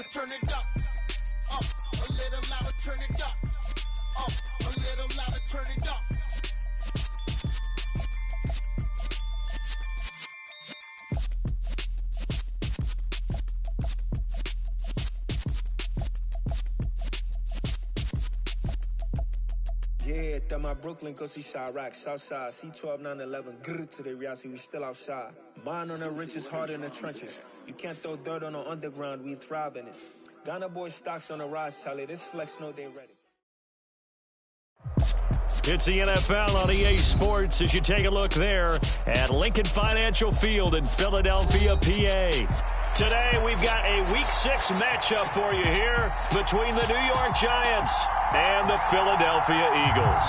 turn it up. A little louder, turn it up. A little louder, turn it up. Yeah, that my Brooklyn, cause he shot rock, Southside, C12, 911, grrr to the reality, we still outside. Mine on the richest, heart in the trenches. You can't throw dirt on the underground, we thrive in it. Ghana boy stocks on the rise, Charlie, this flex know they ready. It's the NFL on EA Sports as you take a look there at Lincoln Financial Field in Philadelphia, PA. Today we've got a Week 6 matchup for you here between the New York Giants and the Philadelphia Eagles.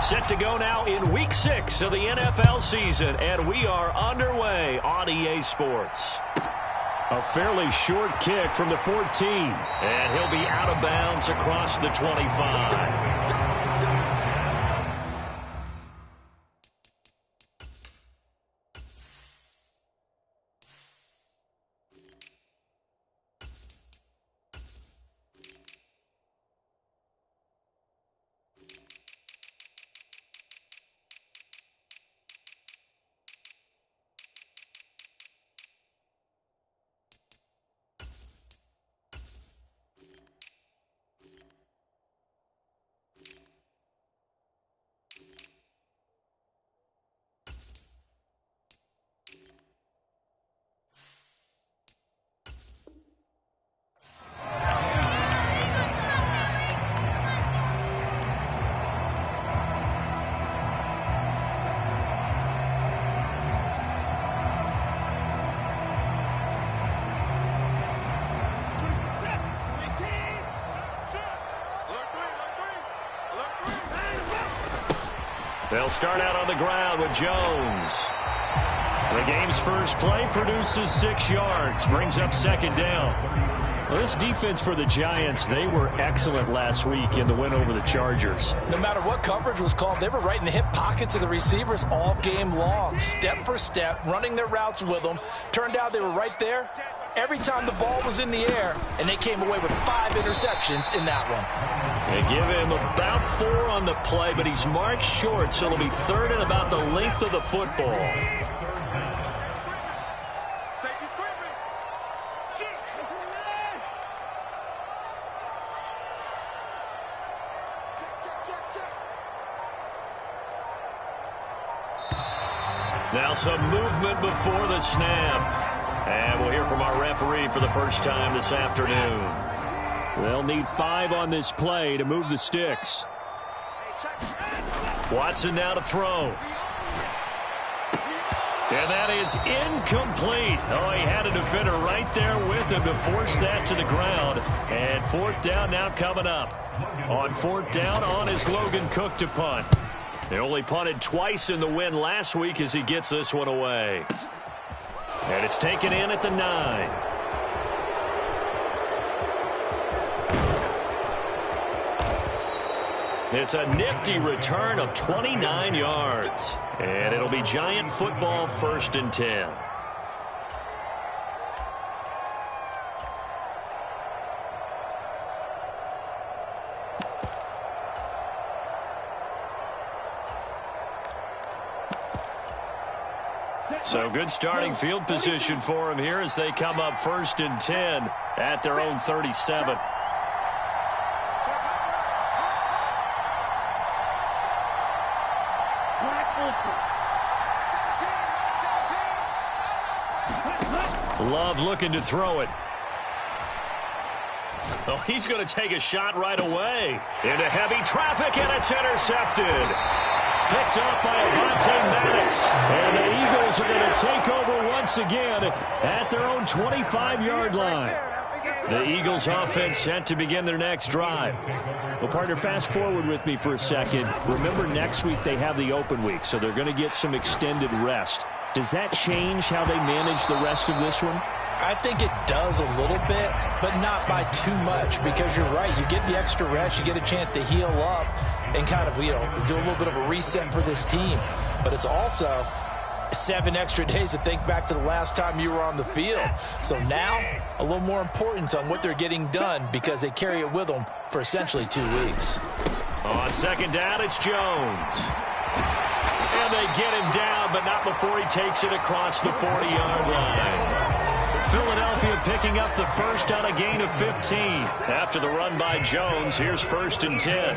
Set to go now in Week 6 of the NFL season, and we are underway on EA Sports. A fairly short kick from the 14, and he'll be out of bounds across the 25. They'll start out on the ground with Jones. The game's first play produces 6 yards, brings up second down. Well, this defense for the Giants, they were excellent last week in the win over the Chargers. No matter what coverage was called, they were right in the hip pockets of the receivers all game long, step for step, running their routes with them. Turned out they were right there every time the ball was in the air, and they came away with 5 interceptions in that one. They give him about 4 on the play, but he's marked short, so it'll be third and about the length of the football. Now some movement before the snap. And we'll hear from our referee for the first time this afternoon. They'll need 5 on this play to move the sticks. Watson now to throw. And that is incomplete. Oh, he had a defender right there with him to force that to the ground. And 4th down now coming up. On 4th down, on is Logan Cook to punt. They only punted twice in the win last week as he gets this one away. And it's taken in at the 9. It's a nifty return of 29 yards. And it'll be Giant football, 1st and 10. So good starting field position for him here as they come up 1st and 10 at their own 37. Love looking to throw it. Oh, he's going to take a shot right away. Into heavy traffic, and it's intercepted. Picked up by Avonte Maddox. And the Eagles are going to take over once again at their own 25-yard line. The Eagles offense set to begin their next drive. Well, partner, fast forward with me for a second. Remember, next week they have the open week, so they're going to get some extended rest. Does that change how they manage the rest of this one? I think it does a little bit, but not by too much, because you're right. You get the extra rest. You get a chance to heal up. and kind of, do a little bit of a reset for this team. But it's also 7 extra days to think back to the last time you were on the field. So now, a little more importance on what they're getting done because they carry it with them for essentially 2 weeks. On second down, it's Jones. And they get him down, but not before he takes it across the 40-yard line. Philadelphia picking up the first on a gain of 15. After the run by Jones, here's 1st and 10.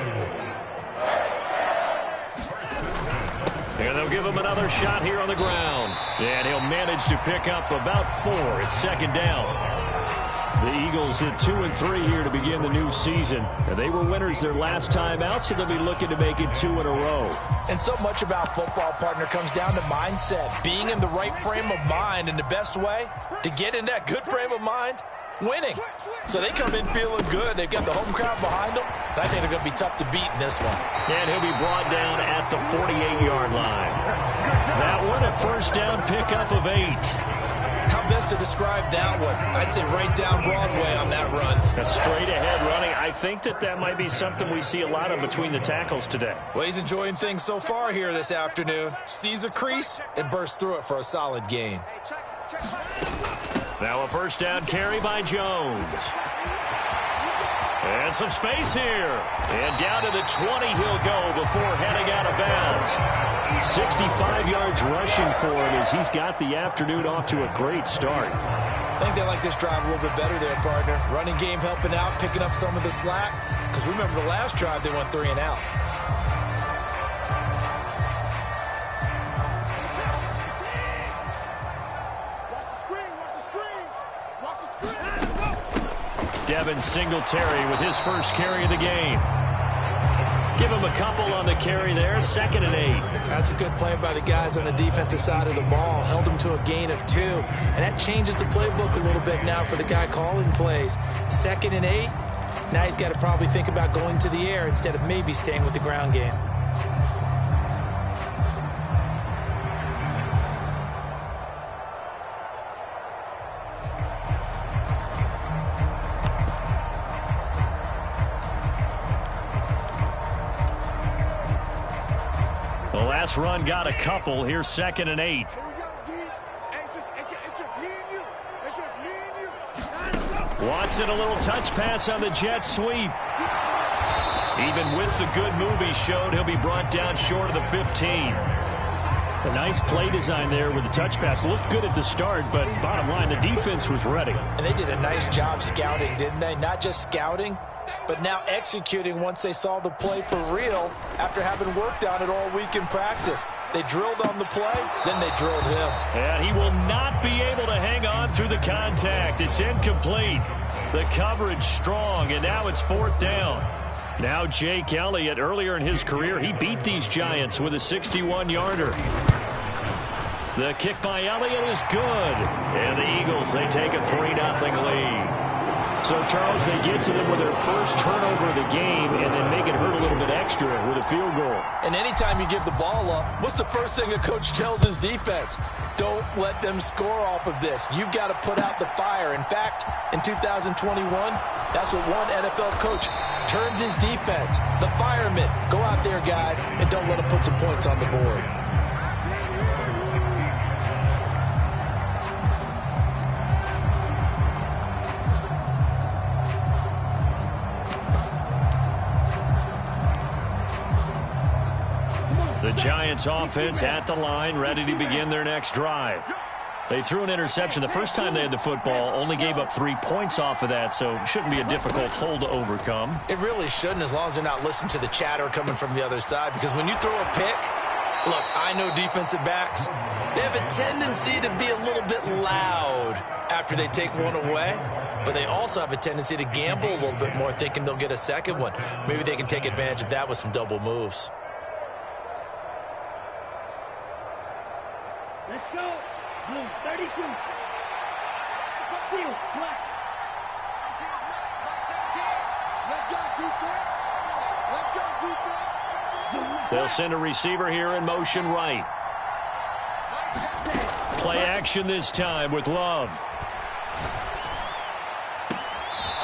And they'll give him another shot here on the ground. And he'll manage to pick up about 4 at second down. The Eagles at 2-3 here to begin the new season. And they were winners their last time out, so they'll be looking to make it 2 in a row. And so much about football, partner, comes down to mindset. Being in the right frame of mind, and the best way to get in that good frame of mind, winning. So they come in feeling good. They've got the home crowd behind them. And I think they're going to be tough to beat in this one. And he'll be brought down at the 48-yard line. That one, a first down pickup of 8. How best to describe that one? I'd say right down Broadway on that run. A straight-ahead running. I think that might be something we see a lot of between the tackles today. Well, he's enjoying things so far here this afternoon. Sees a crease and bursts through it for a solid gain. Now a first down carry by Jones. And some space here. And down to the 20 he'll go before heading out of bounds. 65 yards rushing for him as he's got the afternoon off to a great start. I think they like this drive a little bit better there, partner. Running game helping out, picking up some of the slack. Because remember the last drive, they went 3 and out. Devin Singletary with his first carry of the game. Give him a couple on the carry there. 2nd and 8. That's a good play by the guys on the defensive side of the ball. Held him to a gain of 2. And that changes the playbook a little bit now for the guy calling plays. 2nd and 8. Now he's got to probably think about going to the air instead of maybe staying with the ground game. Last run got a couple. Here's 2nd and 8. Here we go, D. It's just me and you. It's just me and you. Watson, a little touch pass on the jet sweep. Even with the good move he showed, he'll be brought down short of the 15. A nice play design there with the touch pass. Looked good at the start, but bottom line, the defense was ready. And they did a nice job scouting, didn't they? Not just scouting, but now executing once they saw the play for real after having worked on it all week in practice. They drilled on the play, then they drilled him. And he will not be able to hang on through the contact. It's incomplete. The coverage strong, and now it's 4th down. Now Jake Elliott, earlier in his career, he beat these Giants with a 61-yarder. The kick by Elliott is good. And the Eagles, they take a 3-0 lead. So, Charles, they get to them with their first turnover of the game and then make it hurt a little bit extra with a field goal. And anytime you give the ball up, what's the first thing a coach tells his defense? Don't let them score off of this. You've got to put out the fire. In fact, in 2021, that's what one NFL coach termed his defense. The firemen. Go out there, guys, and don't let them put some points on the board. The Giants offense at the line, ready to begin their next drive. They threw an interception the first time they had the football, only gave up 3 points off of that, so it shouldn't be a difficult hole to overcome. It really shouldn't, as long as they're not listening to the chatter coming from the other side, because when you throw a pick, look, I know defensive backs, they have a tendency to be a little bit loud after they take one away, but they also have a tendency to gamble a little bit more, thinking they'll get a second one. Maybe they can take advantage of that with some double moves. Let's go. Blue 32. Steal. Black. Let's go, defense. Let's go, defense. They'll send a receiver here in motion right. Play action this time with Love.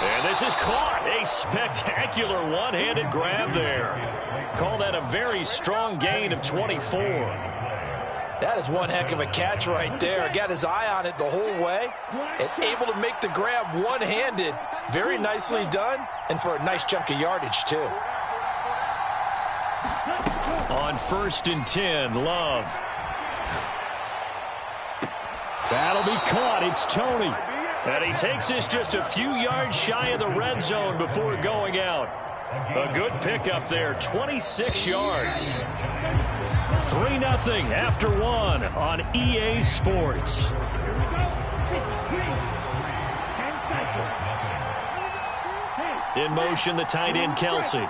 And this is caught. A spectacular one-handed grab there. Call that a very strong gain of 24. That is one heck of a catch right there. Got his eye on it the whole way and able to make the grab one-handed. Very nicely done, and for a nice chunk of yardage, too. On 1st and 10, Love. That'll be caught. It's Tony. And he takes this just a few yards shy of the red zone before going out. A good pickup there, 26 yards. 3-0 after 1 on EA Sports. In motion, the tight end, Kelsey.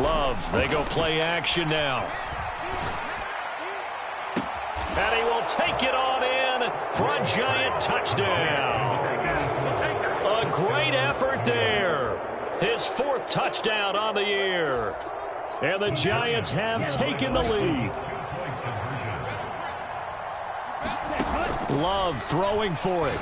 Love, they go play action now. And he will take it on in for a Giant touchdown. A great effort there. His 4th touchdown on the year. And the Giants have taken the lead. Love throwing for it.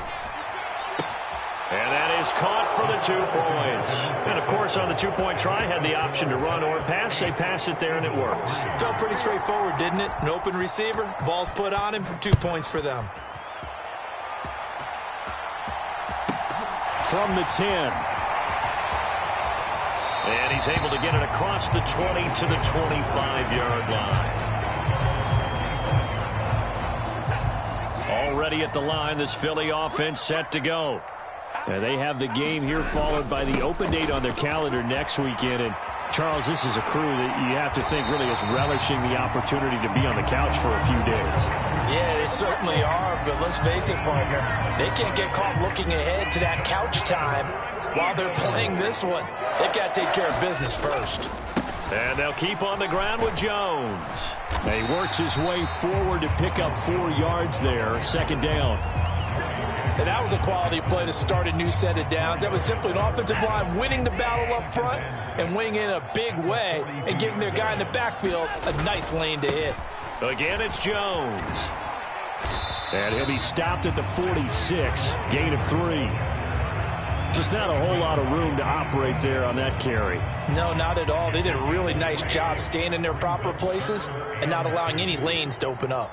And that is caught for the 2 points. And, of course, on the 2-point try, had the option to run or pass. They pass it there, and it works. Felt pretty straightforward, didn't it? An open receiver, ball's put on him, 2 points for them. From the 10. And he's able to get it across the 20 to the 25-yard line. Already at the line, this Philly offense set to go. And they have the game here followed by the open date on their calendar next weekend. And, Charles, this is a crew that you have to think really is relishing the opportunity to be on the couch for a few days. Yeah, they certainly are, but let's face it, partner. They can't get caught looking ahead to that couch time while they're playing this one. They've got to take care of business first. And they'll keep on the ground with Jones. He works his way forward to pick up 4 yards there, 2nd down. And that was a quality play to start a new set of downs. That was simply an offensive line winning the battle up front and winning in a big way and giving their guy in the backfield a nice lane to hit. Again, it's Jones. And he'll be stopped at the 46, gain of 3. Just not a whole lot of room to operate there on that carry. No, not at all. They did a really nice job staying in their proper places and not allowing any lanes to open up.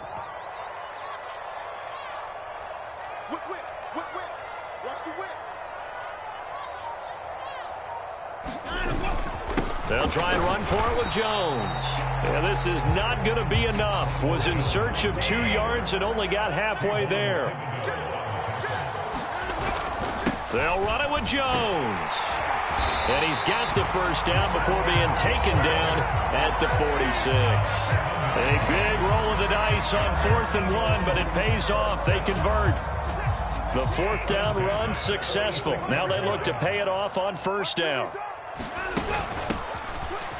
They'll try and run for it with Jones. And this is not going to be enough. Was in search of 2 yards and only got halfway there. They'll run it with Jones. And he's got the 1st down before being taken down at the 46. A big roll of the dice on 4th and 1, but it pays off. They convert. The 4th down run successful. Now they look to pay it off on 1st down.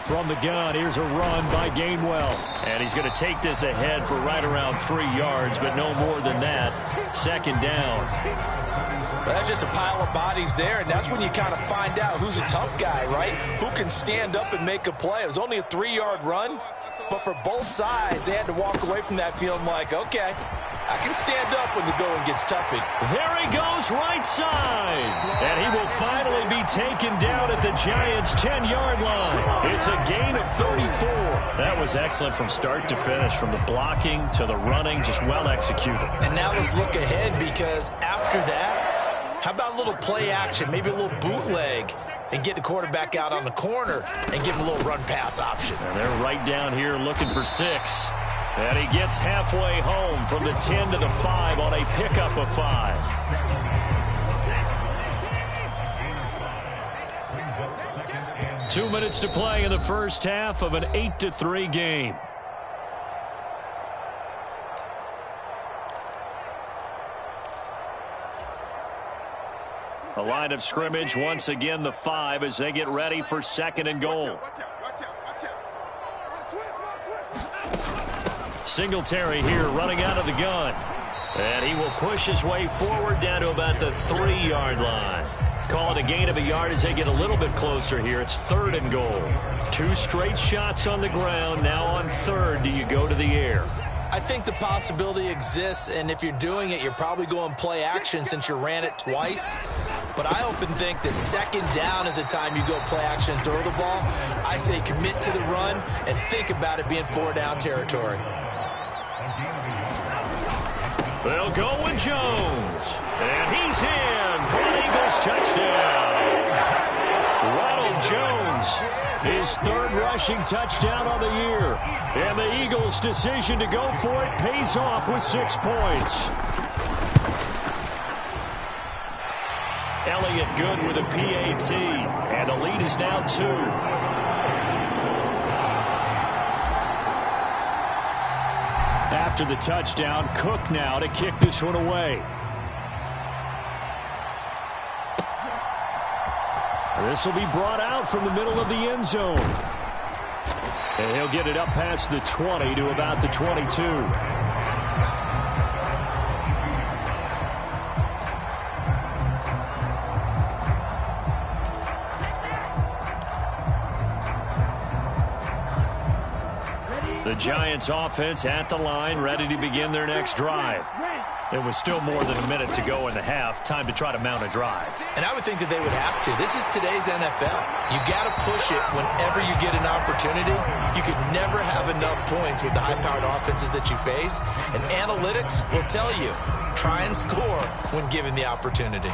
From the gun, here's a run by Gainwell. And he's going to take this ahead for right around 3 yards, but no more than that. 2nd down. Well, that's just a pile of bodies there, and that's when you kind of find out who's a tough guy, right? Who can stand up and make a play. It was only a 3-yard run, but for both sides, they had to walk away from that feeling like, okay, I can stand up when the going gets tough. There he goes, right side. And he will finally be taken down at the Giants' 10-yard line. It's a gain of 34. That was excellent from start to finish, from the blocking to the running, just well executed. And now let's look ahead, because after that, how about a little play action, maybe a little bootleg, and get the quarterback out on the corner and give him a little run-pass option. And they're right down here looking for 6. And he gets halfway home from the 10 to the 5 on a pickup of 5. Two minutes to play in the first half of an 8-3 game. A line of scrimmage, once again the 5 as they get ready for 2nd and goal. Singletary here running out of the gun. And he will push his way forward down to about the 3-yard line. Call it a gain of a yard as they get a little bit closer here. It's 3rd and goal. 2 straight shots on the ground. Now on 3rd, do you go to the air? I think the possibility exists, and if you're doing it, you're probably going play action since you ran it twice. but I often think that second down is a time you go play action and throw the ball. I say commit to the run and think about it being 4-down territory. They'll go with Jones. And he's in for an Eagles touchdown. Ronald Jones, his third rushing touchdown on the year. And the Eagles' decision to go for it pays off with 6 points. Elliott good with a PAT. And the lead is now 2. After the touchdown, Cook now to kick this one away. This will be brought out from the middle of the end zone. And he'll get it up past the 20 to about the 22. The Giants offense at the line, ready to begin their next drive. There was still more than a minute to go in the half. Time to try to mount a drive. And I would think that they would have to. This is today's NFL. You got to push it whenever you get an opportunity. You could never have enough points with the high-powered offenses that you face. And analytics will tell you, try and score when given the opportunity.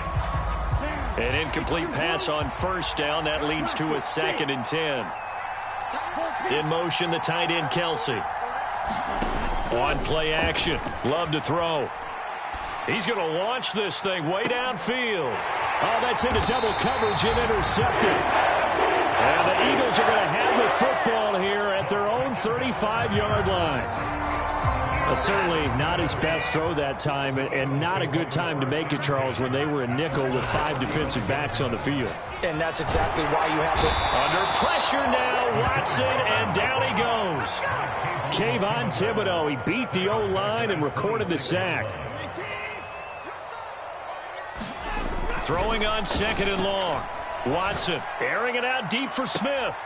An incomplete pass on first down. That leads to a 2nd and 10. In motion, the tight end, Kelsey. On play action. Love to throw. He's going to launch this thing way downfield. Oh, that's into double coverage and intercepted. And the Eagles are going to have the football here at their own 35-yard line. Certainly not his best throw that time, and not a good time to make it, Charles, when they were in nickel with 5 defensive backs on the field. And that's exactly why you have it. Under pressure now, Watson, and down he goes. Kayvon Thibodeau, he beat the O-line and recorded the sack. Throwing on 2nd and long. Watson airing it out deep for Smith.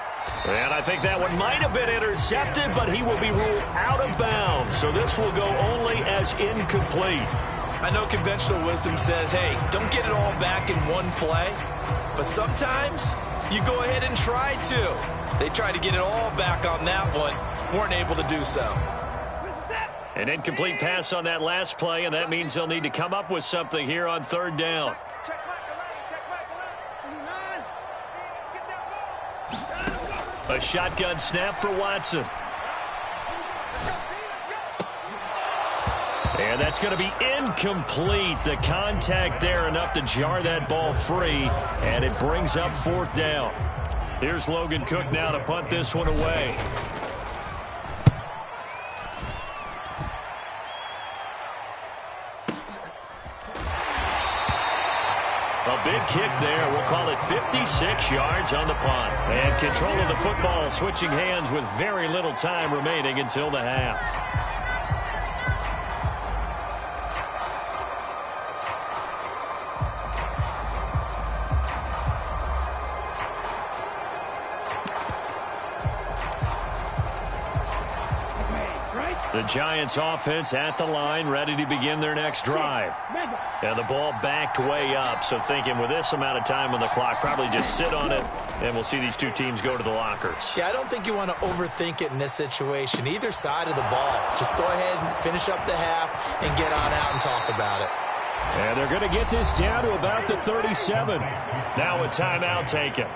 And I think that one might have been intercepted, but he will be ruled out of bounds. So this will go only as incomplete. I know conventional wisdom says, hey, don't get it all back in one play. But sometimes you go ahead and try to. They tried to get it all back on that one. Weren't able to do so. An incomplete pass on that last play, and that means they'll need to come up with something here on 3rd down. A shotgun snap for Watson. And that's going to be incomplete. The contact there enough to jar that ball free, and it brings up 4th down. Here's Logan Cook now to punt this one away. A big kick there. We'll call it 56 yards on the punt. And control of the football switching hands with very little time remaining until the half. The Giants offense at the line, ready to begin their next drive. And the ball backed way up, so thinking with this amount of time on the clock, probably just sit on it, and we'll see these two teams go to the lockers. Yeah, I don't think you want to overthink it in this situation. Either side of the ball. Just go ahead and finish up the half and get on out and talk about it. And they're going to get this down to about the 37. Now a timeout taken.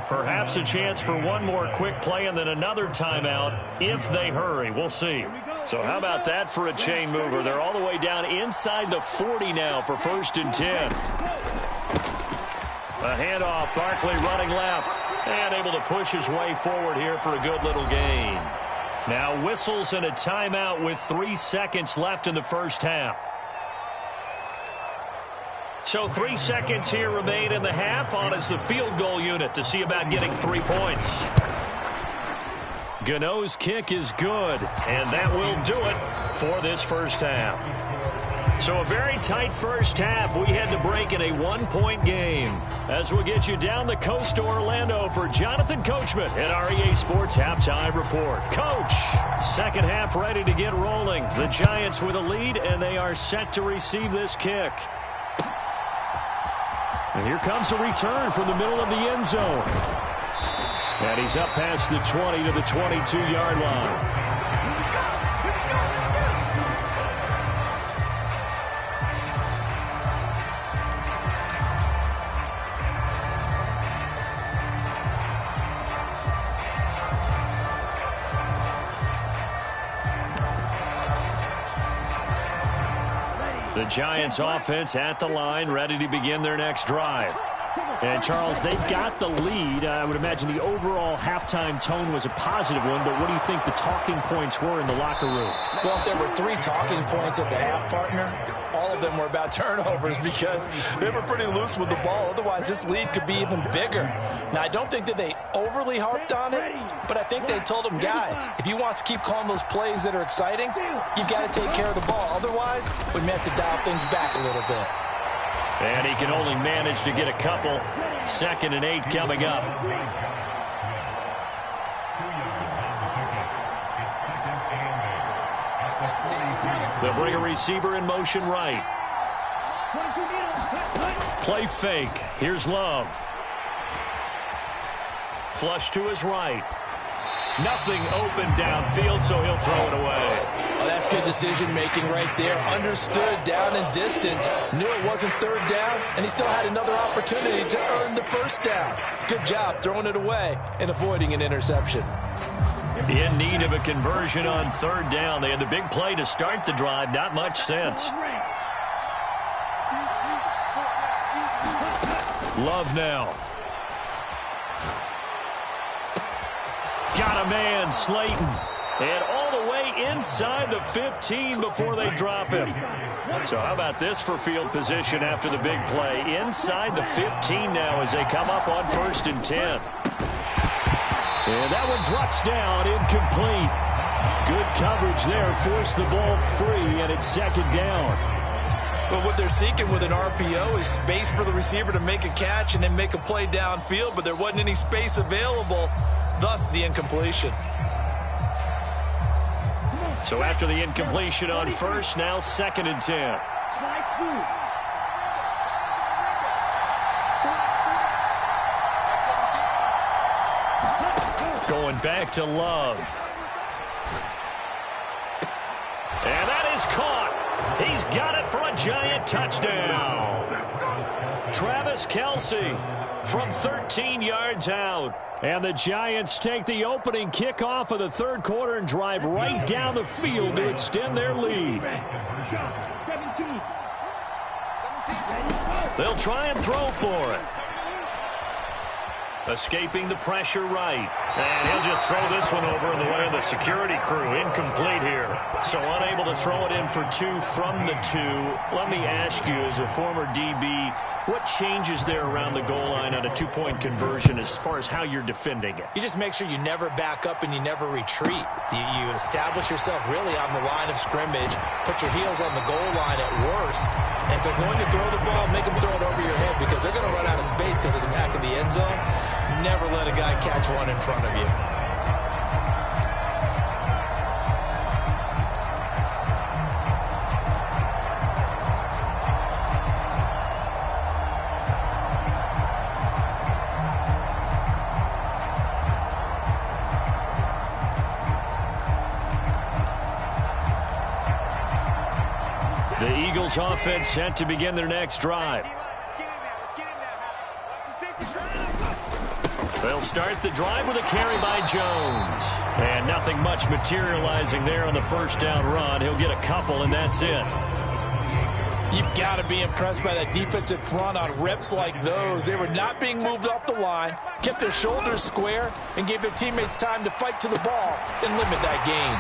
Perhaps a chance for one more quick play and then another timeout if they hurry. We'll see. So how about that for a chain mover? They're all the way down inside the 40 now for 1st and 10. A handoff, Barkley running left and able to push his way forward here for a good little gain. Now whistles and a timeout with 3 seconds left in the first half. So 3 seconds here remain in the half. On is the field goal unit to see about getting 3 points. Gano's kick is good, and that will do it for this first half. So a very tight first half. We had to break in a 1-point game. As we'll get you down the coast to Orlando for Jonathan Coachman at our EA Sports Halftime Report. Coach, second half ready to get rolling. The Giants with a lead, and they are set to receive this kick. And here comes a return from the middle of the end zone. And he's up past the 20 to the 22-yard line. The Giants offense at the line, ready to begin their next drive. And, Charles, they've got the lead. I would imagine the overall halftime tone was a positive one, but what do you think the talking points were in the locker room? Well, if there were 3 talking points at the half, partner, all of them were about turnovers because they were pretty loose with the ball. Otherwise, this lead could be even bigger. Now, I don't think that they overly harped on it, but I think they told them, guys, if you want to keep calling those plays that are exciting, you've got to take care of the ball. Otherwise, we may have to dial things back a little bit. And he can only manage to get a couple. 2nd and 8 coming up. They'll bring a receiver in motion right. Play fake. Here's Love. Flush to his right. Nothing open downfield, so he'll throw it away. Oh, that's good decision-making right there. Understood down and distance. Knew it wasn't 3rd down, and he still had another opportunity to earn the 1st down. Good job throwing it away and avoiding an interception. In need of a conversion on 3rd down. They had the big play to start the drive. Not much sense. Love now. Got a man, Slayton. And all the way inside the 15 before they drop him. So how about this for field position after the big play? Inside the 15 now as they come up on 1st and 10. And that one drops down, incomplete. Good coverage there, forced the ball free, and it's 2nd down. But what they're seeking with an RPO is space for the receiver to make a catch and then make a play downfield, but there wasn't any space available, thus the incompletion. So after the incompletion on 1st, now 2nd and 10. Going back to Love. And that is caught. He's got it for a Giant touchdown. Travis Kelce from 13 yards out. And the Giants take the opening kickoff of the 3rd quarter and drive right down the field to extend their lead. They'll try and throw for it. Escaping the pressure right. And he'll just throw this one over in the way of the security crew. Incomplete here. So unable to throw it in for 2 from the 2. Let me ask you, as a former DB, what changes there around the goal line on a 2-point conversion as far as how you're defending it? You just make sure you never back up and you never retreat. You establish yourself really on the line of scrimmage, put your heels on the goal line at worst. And if they're going to throw the ball, make them throw it over your head because they're going to run out of space because of the back of the end zone. Never let a guy catch one in front of you. The Eagles offense set to begin their next drive. They'll start the drive with a carry by Jones. And nothing much materializing there on the 1st down run. He'll get a couple, and that's it. You've got to be impressed by that defensive front on reps like those. They were not being moved off the line, kept their shoulders square, and gave their teammates time to fight to the ball and limit that gain.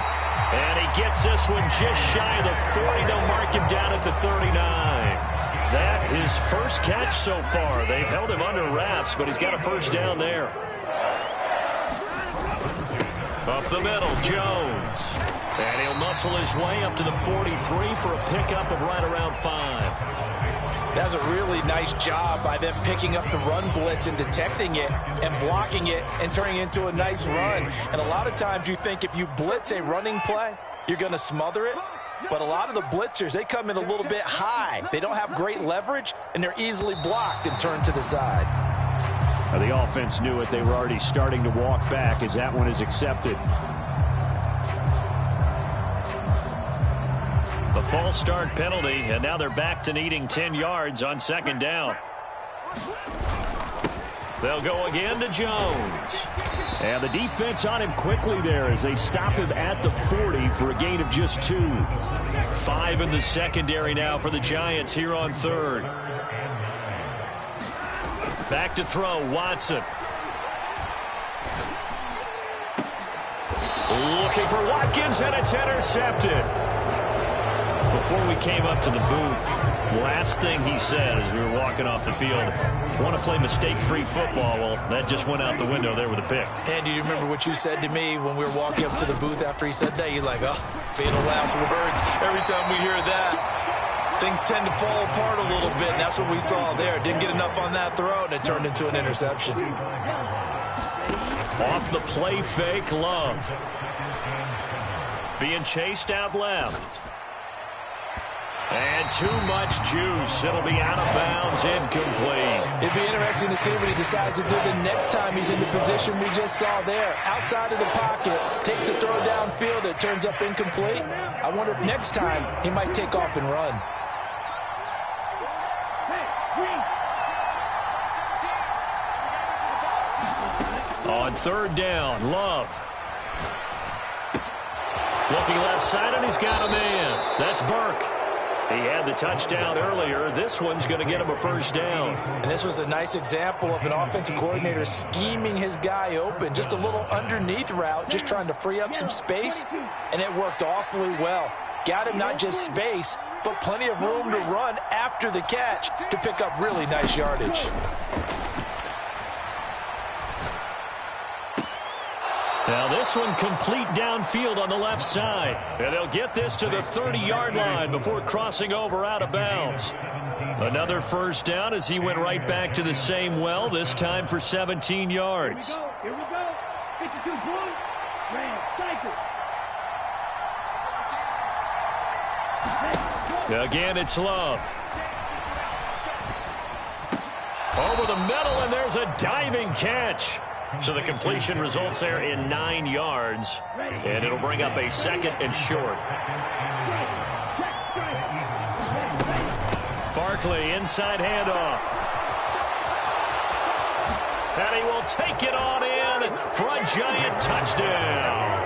And he gets this one just shy of the 40. They'll mark him down at the 39. That his first catch so far. They've held him under wraps, but he's got a 1st down there. Up the middle, Jones. And he'll muscle his way up to the 43 for a pickup of right around 5. That was a really nice job by them picking up the run blitz and detecting it and blocking it and turning it into a nice run. And a lot of times you think if you blitz a running play, you're going to smother it. But a lot of the blitzers, they come in a little bit high. They don't have great leverage, and they're easily blocked and turned to the side. Now, the offense knew it. They were already starting to walk back as that one is accepted. The false start penalty, and now they're back to needing 10 yards on second down. They'll go again to Jones. And the defense on him quickly there as they stop him at the 40 for a gain of just 2. 5 in the secondary now for the Giants here on third. Back to throw, Watson. Looking for Watkins, and it's intercepted. Before we came up to the booth, last thing he said as we were walking off the field, want to play mistake-free football. Well, that just went out the window there with a pick. And do you remember what you said to me when we were walking up to the booth after he said that? You're like, oh, fatal last words. Every time we hear that, things tend to fall apart a little bit, and that's what we saw there. Didn't get enough on that throw, and it turned into an interception. Off the play fake, Love. Being chased out left. And too much juice. It'll be out of bounds, incomplete. It'd be interesting to see what he decides to do the next time he's in the position we just saw there. Outside of the pocket, takes a throw downfield, it turns up incomplete. I wonder if next time he might take off and run. On third down, Love. Looking left side, and he's got a man. That's Burke. He had the touchdown earlier. This one's going to get him a first down. And this was a nice example of an offensive coordinator scheming his guy open. Just a little underneath route, just trying to free up some space, and it worked awfully well. Got him not just space, but plenty of room to run after the catch to pick up really nice yardage. Now this one complete downfield on the left side. And they'll get this to the 30-yard line before crossing over out of bounds. Another first down as he went right back to the same well, this time for 17 yards. Here we go. 52 points. Ram cycle. Again, it's Love. Over the middle, and there's a diving catch. So the completion results there in 9 yards, and it'll bring up a second and short. Barkley, inside handoff. And he will take it on in for a giant touchdown.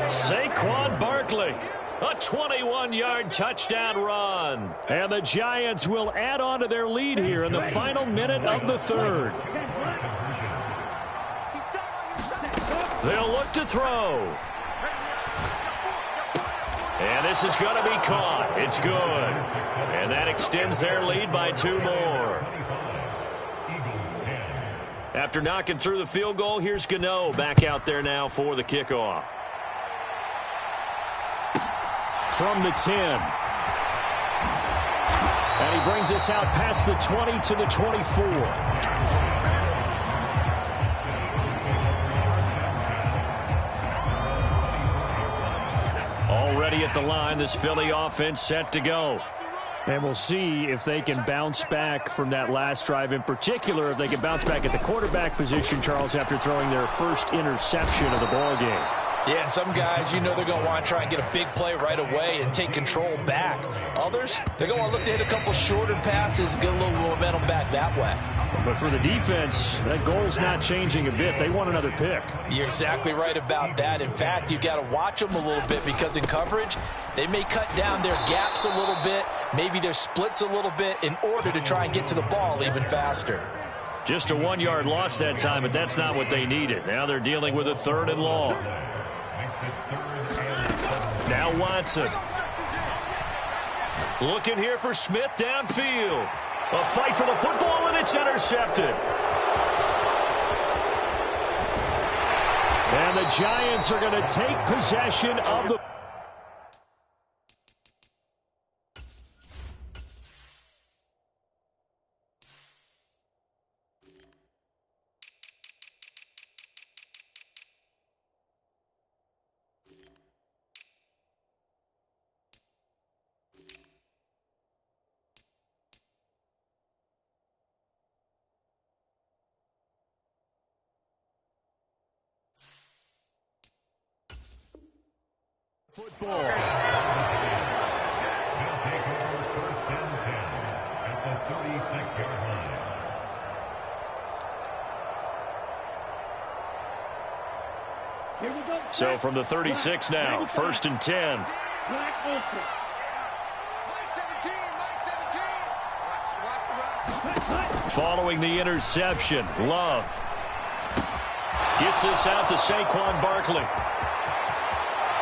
Saquon Barkley, a 21-yard touchdown run. And the Giants will add on to their lead here in the final minute of the third. They'll look to throw. And this is going to be caught. It's good. And that extends their lead by 2 more. After knocking through the field goal, here's Gano back out there now for the kickoff. From the 10. And he brings us out past the 20 to the 24. Already at the line, this Philly offense set to go. And we'll see if they can bounce back from that last drive. In particular, if they can bounce back at the quarterback position, Charles, after throwing their first interception of the ball game. Yeah, and some guys, you know they're going to want to try and get a big play right away and take control back. Others, they're going to want to look to hit a couple shorter passes, get a little momentum back that way. But for the defense, that goal's not changing a bit. They want another pick. You're exactly right about that. In fact, you've got to watch them a little bit because in coverage, they may cut down their gaps a little bit, maybe their splits a little bit in order to try and get to the ball even faster. Just a 1-yard loss that time, but that's not what they needed. Now they're dealing with a 3rd and long. Now Watson. Looking here for Smith downfield. A fight for the football, and it's intercepted. And the Giants are going to take possession of the Football. He'll take over first and 10 at the 36-yard line. Here we go. So from the 36 now, first and 10. Black open. Following the interception, Love gets this out to Saquon Barkley.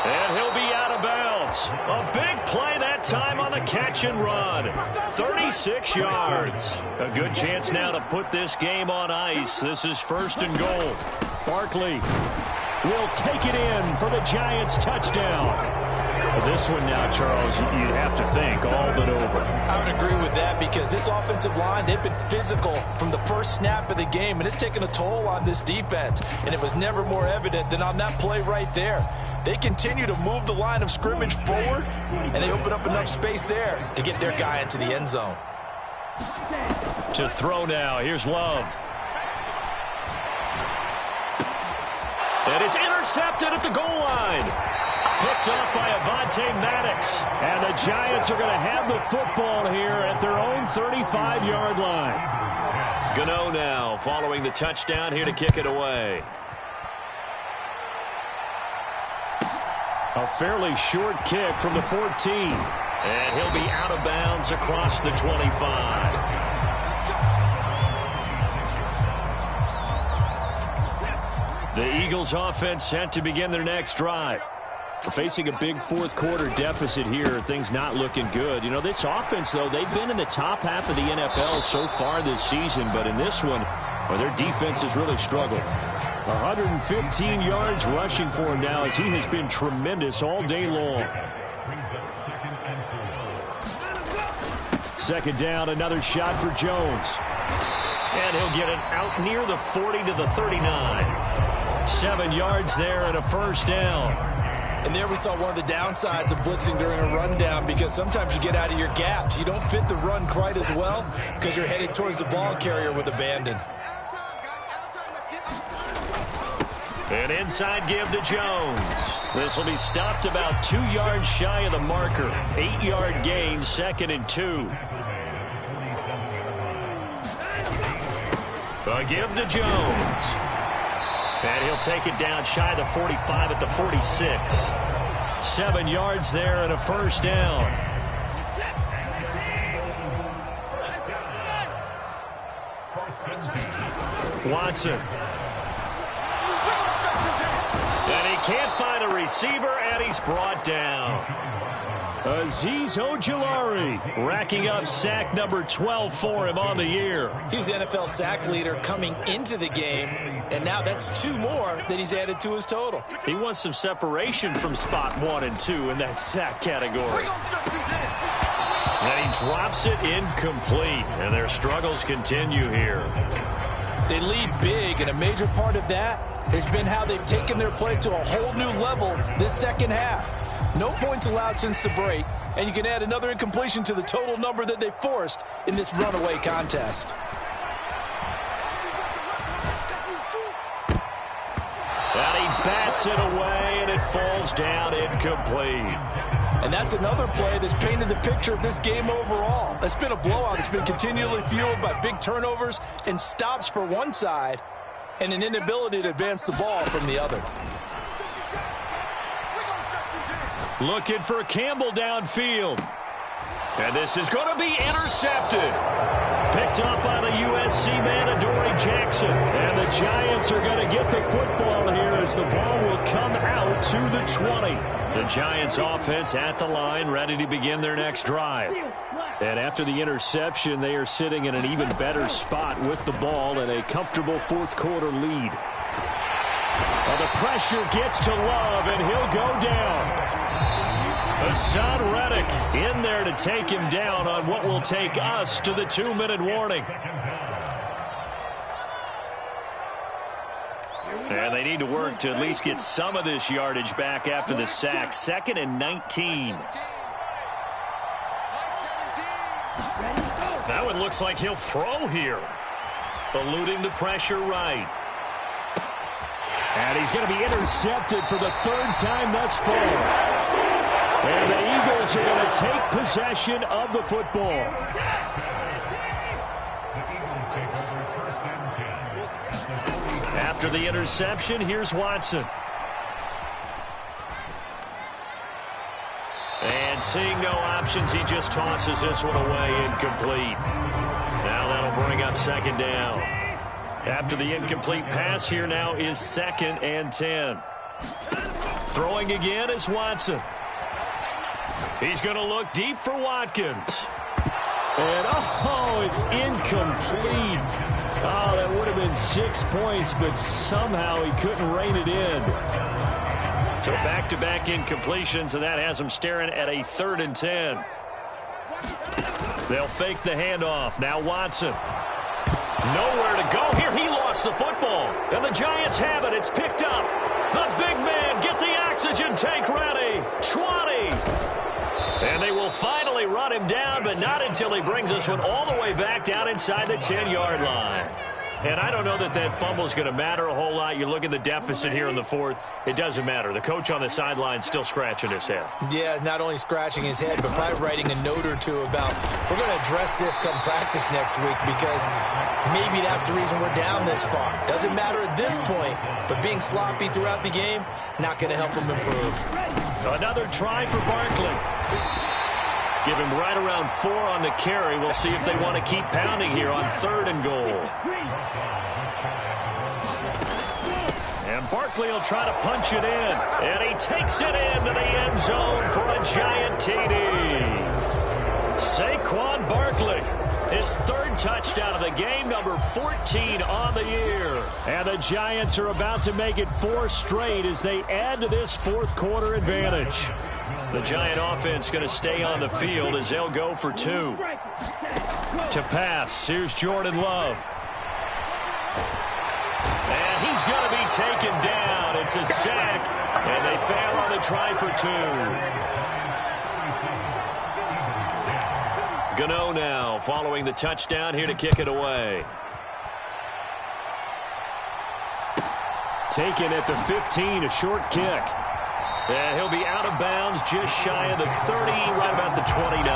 And he'll be out of bounds. A big play that time on the catch and run. 36 yards. A good chance now to put this game on ice. This is first and goal. Barkley will take it in for the Giants touchdown. This one now, Charles, you'd have to think all but over. I would agree with that because this offensive line, they've been physical from the first snap of the game, and it's taken a toll on this defense. And it was never more evident than on that play right there. They continue to move the line of scrimmage forward, and they open up enough space there to get their guy into the end zone. To throw now, here's Love. And it's intercepted at the goal line. Picked up by Maddox. And the Giants are going to have the football here at their own 35-yard line. Gano now following the touchdown here to kick it away. A fairly short kick from the 14. And he'll be out of bounds across the 25. The Eagles offense set to begin their next drive. We're facing a big fourth quarter deficit here. Things not looking good. You know, this offense, though, they've been in the top half of the NFL so far this season. But in this one, well, their defense has really struggled. 115 yards rushing for him now as he has been tremendous all day long. Second down, another shot for Jones. And he'll get it out near the 40 to the 39. 7 yards there and a first down. And there we saw one of the downsides of blitzing during a rundown because sometimes you get out of your gaps. You don't fit the run quite as well because you're headed towards the ball carrier with abandon. An inside give to Jones. This will be stopped about 2 yards shy of the marker. 8-yard gain, second and 2. A give to Jones. And he'll take it down shy of the 45 at the 46. 7 yards there and a first down. Watson. And he can't find a receiver, and he's brought down. Azeez Ojulari racking up sack number 12 for him on the year. He's the NFL sack leader coming into the game, and now that's 2 more that he's added to his total. He wants some separation from spot 1 and 2 in that sack category. And he drops it incomplete, and their struggles continue here. They lead big, and a major part of that has been how they've taken their play to a whole new level this second half. No points allowed since the break, and you can add another incompletion to the total number that they forced in this runaway contest. And he bats it away, and it falls down incomplete. And that's another play that's painted the picture of this game overall. It's been a blowout. It's been continually fueled by big turnovers and stops for one side and an inability to advance the ball from the other. Looking for Campbell downfield. And this is going to be intercepted. Picked up by the USC man, Adoree Jackson. And the Giants are going to get the football here as the ball will come out to the 20. The Giants offense at the line, ready to begin their next drive. And after the interception, they are sitting in an even better spot with the ball and a comfortable fourth quarter lead. Well, the pressure gets to Love, and he'll go down. Hassan Reddick in there to take him down on what will take us to the 2-minute warning. And they need to work to at least get some of this yardage back after the sack. 2nd and 19. That one looks like he'll throw here. Eluding the pressure right. And he's going to be intercepted for the 3rd time thus far. And the Eagles are going to take possession of the football. After the interception, here's Watson. And seeing no options, he just tosses this one away, incomplete. Now that'll bring up second down. After the incomplete pass, here now is 2nd and 10. Throwing again is Watson. He's going to look deep for Watkins. And, oh, it's incomplete. Oh, that would have been 6 points, but somehow he couldn't rein it in. So back-to-back incompletions, and that has him staring at a 3rd and 10. They'll fake the handoff. Now Watson. Nowhere to go here. He lost the football. And the Giants have it. It's picked up. The big man, get the oxygen tank ready. 20. And they will finally run him down, but not until he brings this one all the way back down inside the 10-yard line. And I don't know that that fumble is going to matter a whole lot. You look at the deficit here in the 4th. It doesn't matter. The coach on the sideline still scratching his head. Yeah, not only scratching his head, but probably writing a note or two about, we're going to address this come practice next week because maybe that's the reason we're down this far. Doesn't matter at this point, but being sloppy throughout the game, not going to help him improve. Another try for Barkley. Give him right around 4 on the carry. We'll see if they want to keep pounding here on 3rd and goal. And Barkley will try to punch it in. And he takes it into the end zone for a giant TD. Saquon Barkley, his 3rd touchdown of the game, number 14 on the year. And the Giants are about to make it 4 straight as they add to this 4th quarter advantage. The Giant offense going to stay on the field as they'll go for 2. To pass, here's Jordan Love. And he's going to be taken down. It's a sack, and they fail on the try for 2. Gano now following the touchdown here to kick it away. Taken at the 15, a short kick. And he'll be out of bounds just shy of the 30, right about the 29.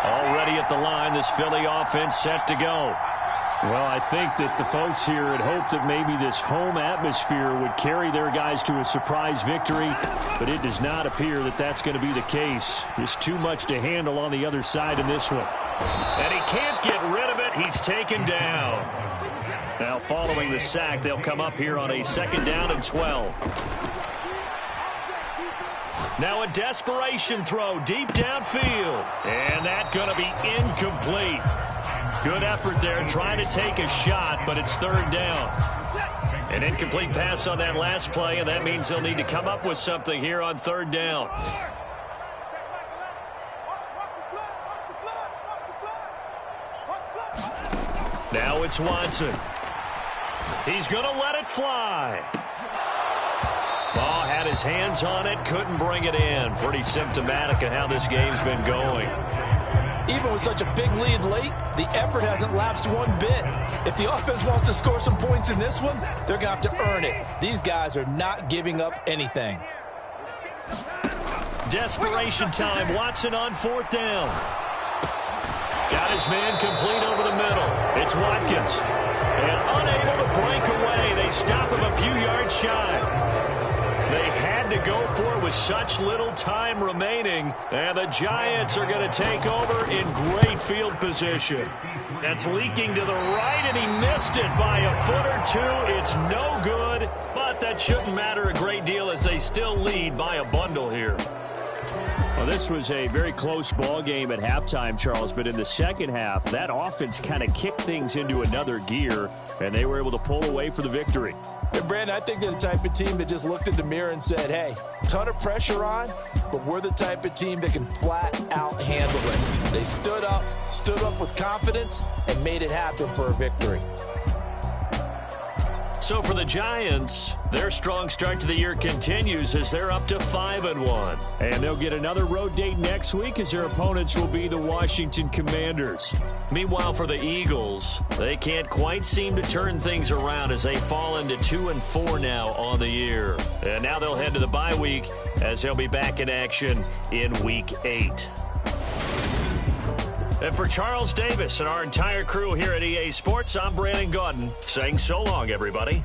Already at the line, this Philly offense set to go. Well, I think that the folks here had hoped that maybe this home atmosphere would carry their guys to a surprise victory, but it does not appear that that's going to be the case. There's too much to handle on the other side in this one. And he can't get rid of it. He's taken down. Now, following the sack, they'll come up here on a 2nd down and 12. Now a desperation throw deep downfield. And that's going to be incomplete. Good effort there trying to take a shot, but it's 3rd down. An incomplete pass on that last play, and that means they'll need to come up with something here on 3rd down. Now it's Watson. He's going to let it fly. Ball had his hands on it, couldn't bring it in. Pretty symptomatic of how this game's been going. Even with such a big lead late, the effort hasn't lapsed one bit. If the offense wants to score some points in this one, they're going to have to earn it. These guys are not giving up anything. Desperation time. Watson on 4th down. Got his man complete over the middle. It's Watkins. And unable to break away. They stop him a few yards shy. They had to go for it with such little time remaining. And the Giants are going to take over in great field position. That's leaking to the right, and he missed it by a foot or 2. It's no good, but that shouldn't matter a great deal as they still lead by a bundle here. Well, this was a very close ball game at halftime, Charles, but in the second half, that offense kind of kicked things into another gear, and they were able to pull away for the victory. And Brandon, I think they're the type of team that just looked in the mirror and said, hey, ton of pressure on, but we're the type of team that can flat out handle it. They stood up with confidence, and made it happen for a victory. So for the Giants, their strong start to the year continues as they're up to 5-1. And they'll get another road date next week as their opponents will be the Washington Commanders. Meanwhile, for the Eagles, they can't quite seem to turn things around as they fall into 2-4 now on the year. And now they'll head to the bye week as they'll be back in action in Week 8. And for Charles Davis and our entire crew here at EA Sports, I'm Brandon Gaudin saying so long, everybody.